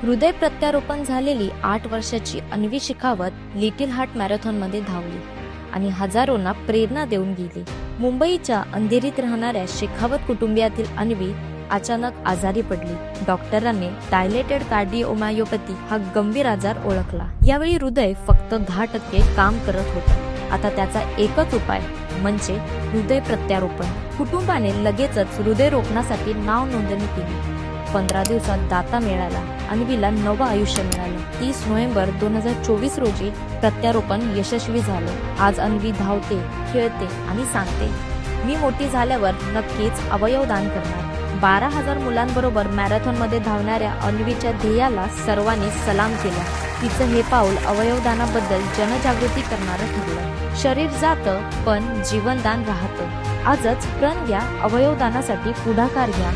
हृदय प्रत्यारोपण झालेली 8 वर्षाची अन्वी शेखावत लिटिल हार्ट मॅरेथॉनमध्ये धावली आणि हजारोंना प्रेरणा देऊन गेली। मुंबईच्या अंधेरीत राहणाऱ्या शेखावत कुटुंबियातील अन्वी अचानक आजारी पडली। डॉक्टरांनी डायलेटेड कार्डिओमायोपॅथी हा गंभीर आजार ओळखला। यावेळी हृदय फक्त 10% काम करत होतं। आता त्याचा एकच उपाय म्हणजे हृदय प्रत्यारोपण। कुटुंबाने लगेचच हृदयरोपणासाठी नाव नोंदणी केली। 15 दिवसात दाता मिळाला। अन्वीला नवं आयुष्य मिळालं। 30 नोव्हेंबर 2024 रोजी प्रत्यारोपण यशस्वी झालं। आज अन्वी धावते, खेळते आणि सांगते, मी मोठी झाल्यावर नक्कीच अवयव दान करणार। 12,000 मुलांबरोबर मॅरेथॉनमध्ये धावणाऱ्या अन्वीच्या ध्येयाला सर्वांनी सलाम केला। तिचं हे पाऊल अवयवदानाबद्दल जनजागृती करणारं ठरलं। शरीर जातं पण जीवनदान राहतं। आजच प्रण घ्या, अवयवदानासाठी पुढाकार घ्या।